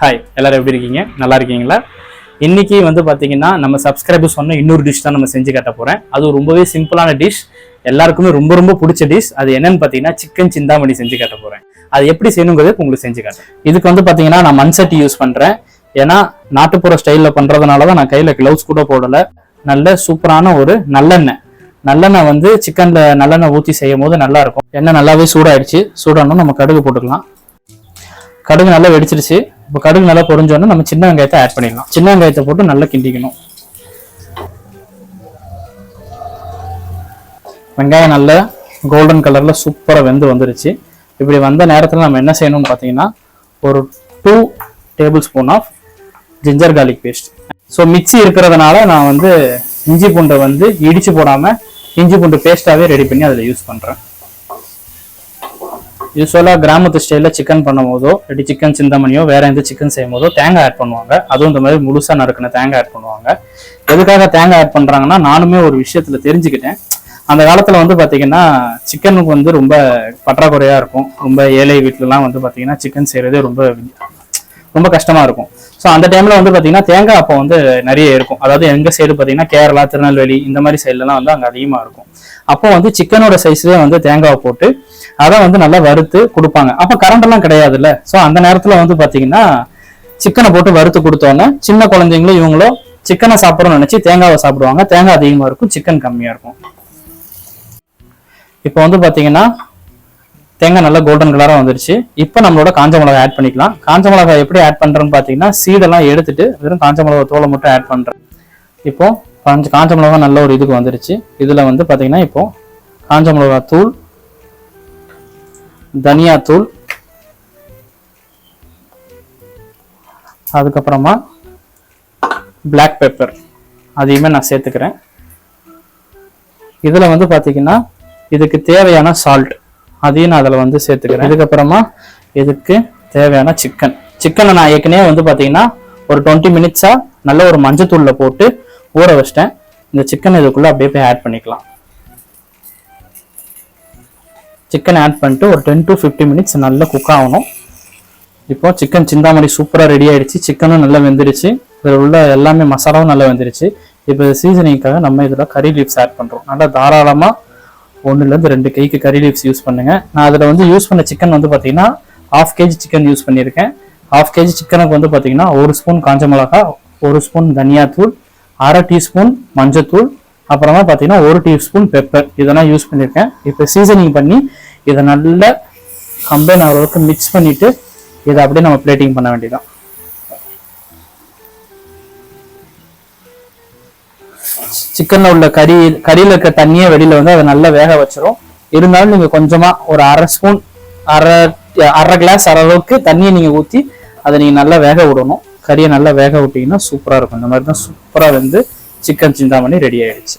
Hi, எல்லாரும் எப்படி இருக்கீங்க? நல்லா இருக்கீங்களா? இன்னைக்கு வந்து பார்த்தீங்கன்னா நம்ம சப்ஸ்கிரைபர் சொன்ன இன்னொரு டிஷ் தான் நம்ம செஞ்சு காட்ட போகிறேன். அது ரொம்பவே சிம்பிளான டிஷ், எல்லாருக்குமே ரொம்ப ரொம்ப பிடிச்ச டிஷ். அது என்னன்னு பார்த்தீங்கன்னா சிக்கன் சிந்தாமணி செஞ்சு காட்ட போகிறேன். அது எப்படி செய்யணுங்கிறது உங்களுக்கு செஞ்சு காட்டுறேன். இதுக்கு வந்து பார்த்தீங்கன்னா நான் மண் சட்டி யூஸ் பண்ணுறேன். ஏன்னா நாட்டுப்புற ஸ்டைலில் பண்ணுறதுனால தான் நான் கையில் க்ளவுஸ் கூட போடலை. நல்ல சூப்பரான ஒரு நல்லெண்ணெய் வந்து சிக்கனில் நல்லெண்ணெய் ஊற்றி செய்யும் போது நல்லா இருக்கும். எண்ணெய் நல்லாவே சூடாயிடுச்சு. சூடானோம் நம்ம கடுகு போட்டுக்கலாம். கடுகு நல்லா வெடிச்சிருச்சு. இப்போ கடுகு நல்லா பொரிஞ்சோன்னா நம்ம சின்ன வெங்காயத்தை ஆட் பண்ணிடலாம். சின்ன வெங்காயத்தை போட்டு நல்லா கிண்டிக்கணும். வெங்காயம் நல்ல கோல்டன் கலர்ல சூப்பராக வெந்து வந்துருச்சு. இப்படி வந்த நேரத்தில் நம்ம என்ன செய்யணும்னு பார்த்தீங்கன்னா ஒரு 2 tablespoon of ginger garlic paste. So mixie இருக்கிறதுனால நான் வந்து இஞ்சி பூண்டை வந்து இடிச்சு போடாமல் இஞ்சி பூண்டு பேஸ்ட்டாகவே ரெடி பண்ணி அதில் யூஸ் பண்ணுறேன். யூஸ்வலாக கிராமத்து ஸ்டைலில் சிக்கன் பண்ணும் போதோ இல்லாட்டி சிக்கன் சிந்தாமணியோ வேற எந்த சிக்கன் செய்யும் போதோ தேங்காய் ஆட் பண்ணுவாங்க. அதுவும் இந்த மாதிரி முழுசாக நறுக்கின தேங்காய் ஆட் பண்ணுவாங்க. எதுக்காக தேங்காய் ஆட் பண்ணுறாங்கன்னா நானுமே ஒரு விஷயத்தில் தெரிஞ்சுக்கிட்டேன். அந்த காலத்தில் வந்து பார்த்தீங்கன்னா சிக்கனுக்கு வந்து ரொம்ப பற்றாக்குறையாக இருக்கும். ரொம்ப ஏழை வீட்டிலலாம் வந்து பார்த்தீங்கன்னா சிக்கன் செய்கிறதே ரொம்ப கஷ்டமாக இருக்கும். ஸோ அந்த டைமில் வந்து பார்த்தீங்கன்னா தேங்காய் அப்போ வந்து நிறைய இருக்கும். அதாவது எங்கள் சைடு பார்த்தீங்கன்னா கேரளா, திருநெல்வேலி இந்த மாதிரி சைட்லலாம் வந்து அங்கே அதிகமாக இருக்கும். அப்போ வந்து சிக்கனோட சைஸ்லேயே வந்து தேங்காவை போட்டு அதை வந்து நல்லா வறுத்து கொடுப்பாங்க. அப்போ கரண்ட் எல்லாம் கிடையாதுல்ல. ஸோ அந்த நேரத்தில் வந்து பார்த்தீங்கன்னா சிக்கனை போட்டு வறுத்து கொடுத்தோன்னே சின்ன குழந்தைங்களும் இவங்களும் சிக்கனை சாப்பிட்றோம்னு நினச்சி தேங்காவை சாப்பிடுவாங்க. தேங்காய் அதிகமாக இருக்கும், சிக்கன் கம்மியாக இருக்கும். இப்போ வந்து பார்த்தீங்கன்னா தேங்காய் நல்லா கோல்டன் கலராக வந்துருச்சு. இப்போ நம்மளோட காஞ்ச மிளகாய் ஆட் பண்ணிக்கலாம். காஞ்ச மிளகாய் எப்படி ஆட் பண்ணுறேன்னு பார்த்தீங்கன்னா சீடெல்லாம் எடுத்துட்டு வெறும் காஞ்ச மிளகா தோலை மட்டும் ஆட் பண்ணுறேன். இப்போ காஞ்ச மிளகாய் நல்ல ஒரு இதுக்கு வந்துருச்சு. இதில் வந்து பார்த்தீங்கன்னா இப்போ காஞ்ச மிளகாய் தூள், தனியாத்தூள், அதுக்கப்புறமா பிளாக் பெப்பர் அதையுமே நான் சேர்த்துக்கிறேன். இதில் வந்து பார்த்தீங்கன்னா இதுக்கு தேவையான சால்ட் அதையும் நான் அதில் வந்து சேர்த்துக்கிறேன். இதுக்கப்புறமா இதுக்கு தேவையான சிக்கனை நான் ஏற்கனவே வந்து பார்த்தீங்கன்னா ஒரு 20 மினிட்ஸாக நல்ல ஒரு மஞ்சத்தூளில் போட்டு ஊற வச்சிட்டேன். இந்த சிக்கன் இதுக்குள்ளே அப்படியே போய் ஆட் பண்ணிக்கலாம். சிக்கன் ஆட் பண்ணிட்டு ஒரு 10 to 15 மினிட்ஸ் நல்லா குக் ஆகணும். இப்போ சிக்கன் சிந்தாமணி சூப்பராக ரெடி ஆயிடுச்சு. சிக்கனும் நல்லா வெந்துருச்சு. இதில் உள்ள எல்லாமே மசாலாவும் நல்லா வெந்துருச்சு. இப்போ சீசனிங்காக நம்ம இதில் கறி லீவ்ஸ் ஆட் பண்ணுறோம். நல்லா தாராளமாக 1 to 2 கைக்கு கறி லீவ்ஸ் யூஸ் பண்ணுங்க. நான் அதில் வந்து யூஸ் பண்ண சிக்கன் வந்து பார்த்தீங்கன்னா 1/2 kg சிக்கன் யூஸ் பண்ணியிருக்கேன். 1/2 kg சிக்கனுக்கு வந்து பார்த்தீங்கன்னா 1 ஸ்பூன் காஞ்ச மிளகா, 1 ஸ்பூன் தனியாத்தூள், 1/2 டீஸ்பூன் மஞ்சத்தூள், அப்புறமா பார்த்தீங்கன்னா 1 டீஸ்பூன் பெப்பர் இதெல்லாம் யூஸ் பண்ணியிருக்கேன். இப்போ சீசனிங் பண்ணி இதை நல்லா கம்பைன் ஆகிறதுக்கு மிக்ஸ் பண்ணிட்டு இதை அப்படியே நம்ம பிளேட்டிங் பண்ண வேண்டியதான். சிக்கன்ல உள்ள கறியில இருக்க தண்ணியே வெளியில வந்து அதை நல்லா வேக வச்சிரும். இருந்தாலும் நீங்க கொஞ்சமா ஒரு 1/2 கிளாஸ் அளவுக்கு தண்ணியை நீங்க ஊற்றி அதை நீங்க நல்லா வேக விடணும். கறியை நல்லா வேக விட்டீங்கன்னா சூப்பரா இருக்கும். இந்த மாதிரி தான் சூப்பரா வந்து சிக்கன் சிந்தாமணி ரெடி ஆயிடுச்சு.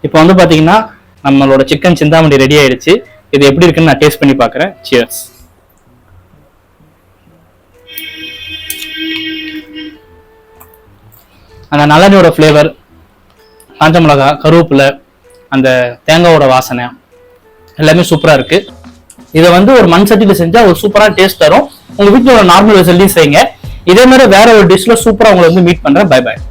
இப்போ வந்து பார்த்தீங்கன்னா நம்மளோட சிக்கன் சிந்தாமணி ரெடி ஆயிடுச்சு. இது எப்படி இருக்குன்னு நான் டேஸ்ட் பண்ணி பார்க்குறேன். சியர்ஸ். அந்த நல்லெண்ணெயோட ஃப்ளேவர், காஞ்ச மிளகா, கருவேப்பிலை, அந்த தேங்காயோட வாசனை எல்லாமே சூப்பராக இருக்கு. இதை வந்து ஒரு மண் சட்டியில் செஞ்சால் ஒரு சூப்பரான டேஸ்ட் தரும். உங்கள் வீட்டில் ஒரு நார்மல் வெசல்லையும் செய்யுங்க. இதே மாதிரி வேற ஒரு டிஷ்ல சூப்பராக உங்களை வந்து மீட் பண்ணுறேன். Bye bye.